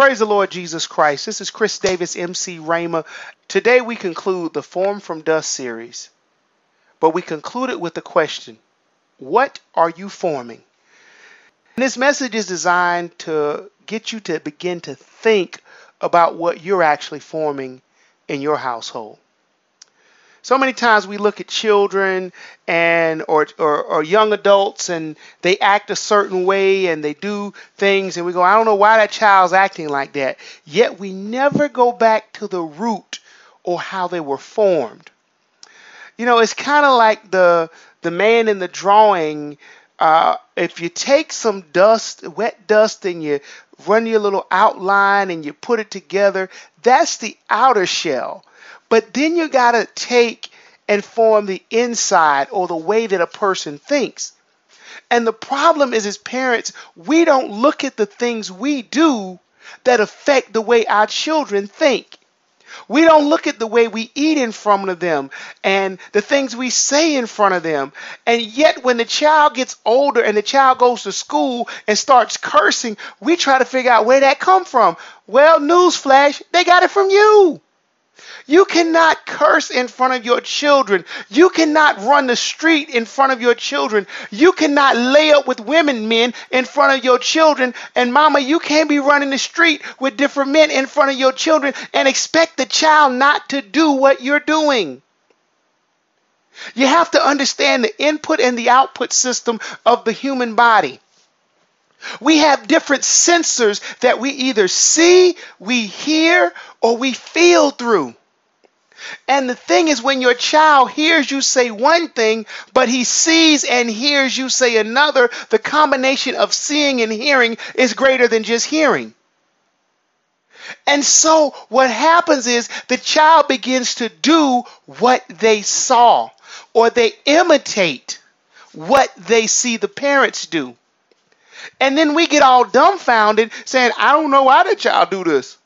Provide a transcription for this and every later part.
Praise the Lord Jesus Christ. This is Chris Davis, MC Rhema. Today we conclude the Form from Dust series, but we conclude it with the question, what are you forming? And this message is designed to get you to begin to think about what you're actually forming in your household. So many times we look at children and or young adults and they act a certain way and they do things and we go, I don't know why that child's acting like that. Yet we never go back to the root or how they were formed. You know, it's kind of like the man in the drawing. If you take some dust, wet dust, and you run your little outline and you put it together, that's the outer shell. But then you got to take and form the inside or the way that a person thinks. And the problem is, as parents, we don't look at the things we do that affect the way our children think. We don't look at the way we eat in front of them and the things we say in front of them. And yet when the child gets older and the child goes to school and starts cursing, we try to figure out where that come from. Well, newsflash, they got it from you. You cannot curse in front of your children. You cannot run the street in front of your children. You cannot lay up with men in front of your children. And mama, you can't be running the street with different men in front of your children and expect the child not to do what you're doing. You have to understand the input and the output system of the human body. We have different sensors that we either see, we hear, or we feel through. And the thing is, when your child hears you say one thing, but he sees and hears you say another, the combination of seeing and hearing is greater than just hearing. And so what happens is the child begins to do what they saw, or they imitate what they see the parents do. And then we get all dumbfounded saying, I don't know why the child do this.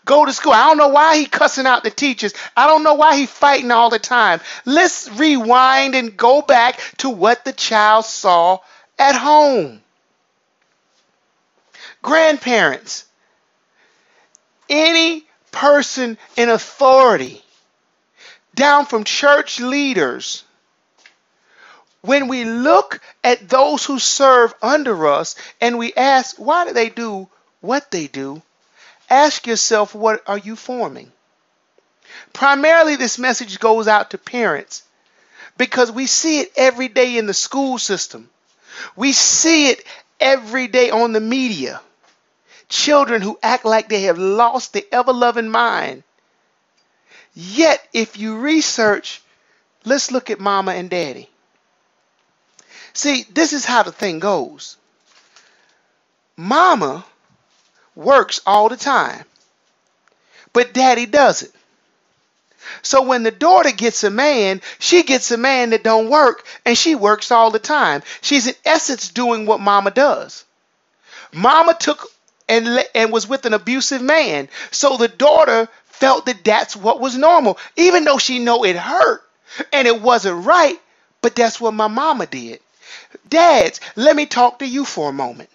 Go to school. I don't know why he cussing out the teachers. I don't know why he fighting all the time. Let's rewind and go back to what the child saw at home. Grandparents, any person in authority, down from church leaders, when we look at those who serve under us and we ask, why do they do what they do? Ask yourself, what are you forming? Primarily, this message goes out to parents because we see it every day in the school system. We see it every day on the media. Children who act like they have lost the ever-loving mind. Yet, if you research, let's look at mama and daddy. See, this is how the thing goes. Mama works all the time, but daddy doesn't. So when the daughter gets a man, she gets a man that don't work, and she works all the time. She's in essence doing what mama does. Mama took and was with an abusive man, so the daughter felt that that's what was normal, even though she know it hurt and it wasn't right, but that's what my mama did. Dads, let me talk to you for a moment.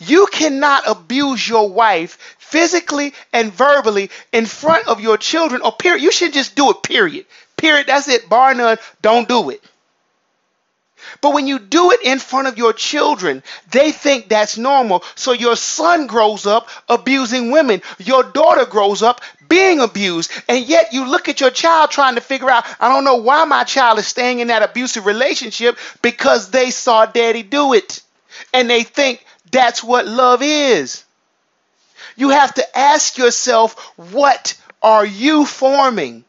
You cannot abuse your wife physically and verbally in front of your children, or period. You should just do it, period. Period, that's it, bar none, don't do it. But when you do it in front of your children, they think that's normal. So your son grows up abusing women. Your daughter grows up being abused. And yet you look at your child trying to figure out, I don't know why my child is staying in that abusive relationship, because they saw daddy do it. And they think that's what love is. You have to ask yourself, what are you forming?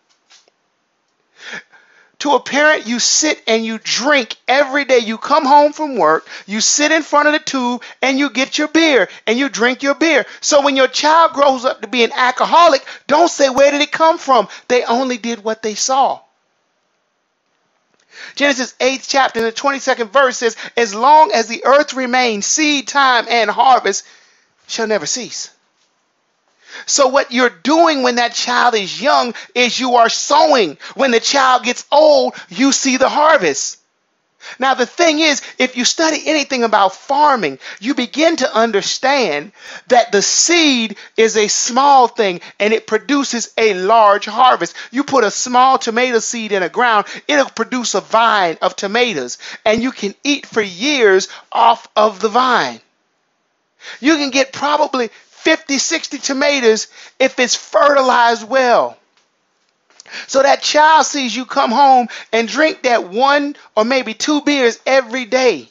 To a parent, you sit and you drink every day. You come home from work, you sit in front of the tube and you get your beer and you drink your beer. So when your child grows up to be an alcoholic, don't say, where did it come from? They only did what they saw. Genesis 8th chapter, the 22nd verse says, as long as the earth remains, seed time and harvest shall never cease. So what you're doing when that child is young is you are sowing. When the child gets old, you see the harvest. Now, the thing is, if you study anything about farming, you begin to understand that the seed is a small thing and it produces a large harvest. You put a small tomato seed in the ground, it'll produce a vine of tomatoes, and you can eat for years off of the vine. You can get probably 50, 60 tomatoes if it's fertilized well. So that child sees you come home and drink that 1 or maybe 2 beers every day.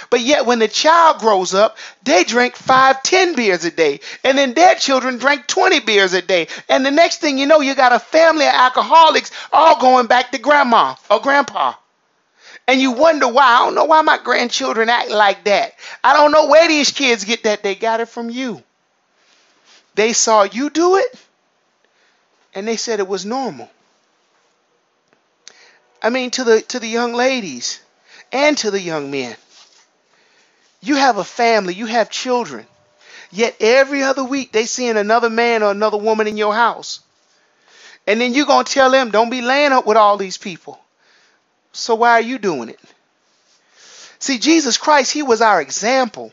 But yet when the child grows up, they drink 5, 10 beers a day. And then their children drink 20 beers a day. And the next thing you know, you got a family of alcoholics all going back to grandma or grandpa. And you wonder why. I don't know why my grandchildren act like that. I don't know where these kids get that. They got it from you. They saw you do it, and they said it was normal. I mean, to the young ladies and to the young men. You have a family, you have children, yet every other week they seeing another man or another woman in your house. And then you're going to tell them, don't be laying up with all these people. So why are you doing it? See, Jesus Christ, he was our example.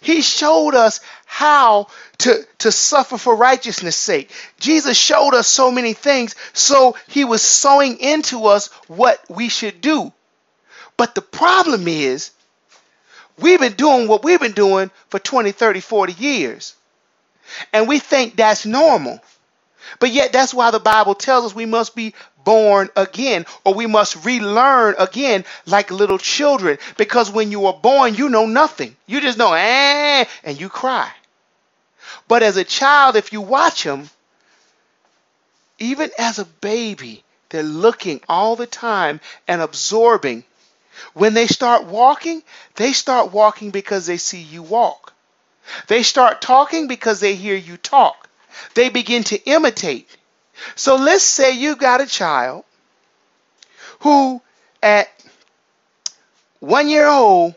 He showed us how to suffer for righteousness' sake. Jesus showed us so many things, so he was sowing into us what we should do. But the problem is, we've been doing what we've been doing for 20, 30, 40 years. And we think that's normal. But yet that's why the Bible tells us we must be born again, or we must relearn again like little children. Because when you are born, you know nothing. You just know, and you cry. But as a child, if you watch them, even as a baby, they're looking all the time and absorbing. When they start walking because they see you walk. They start talking because they hear you talk. They begin to imitate. So let's say you got a child who at 1 year old,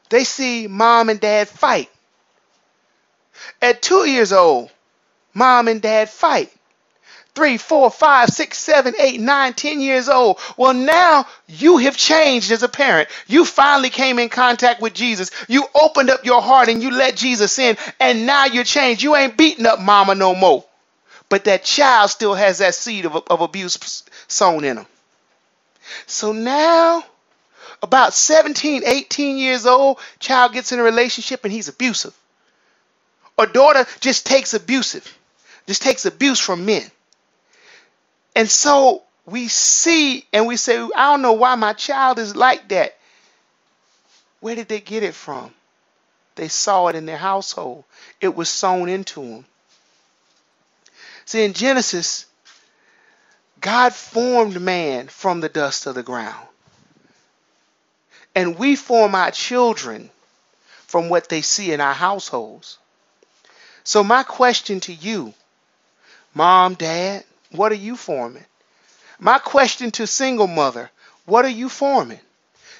they see mom and dad fight. At 2 years old, mom and dad fight. 3, 4, 5, 6, 7, 8, 9, 10 years old. Well, now you have changed as a parent. You finally came in contact with Jesus. You opened up your heart and you let Jesus in, and now you're changed. You ain't beating up mama no more. But that child still has that seed of abuse sown in them. So now, about 17, 18 years old, child gets in a relationship and he's abusive. Or daughter just takes abuse from men. And so we see and we say, I don't know why my child is like that. Where did they get it from? They saw it in their household. It was sown into them. See, in Genesis, God formed man from the dust of the ground. And we form our children from what they see in our households. So my question to you, mom, dad, what are you forming? My question to single mother, what are you forming?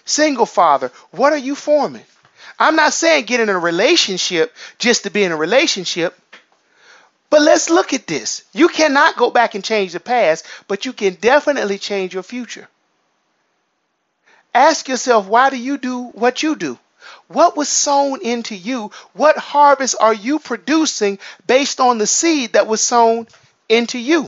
Single father, what are you forming? I'm not saying get in a relationship just to be in a relationship. But let's look at this. You cannot go back and change the past, but you can definitely change your future. Ask yourself, why do you do what you do? What was sown into you? What harvest are you producing based on the seed that was sown into you?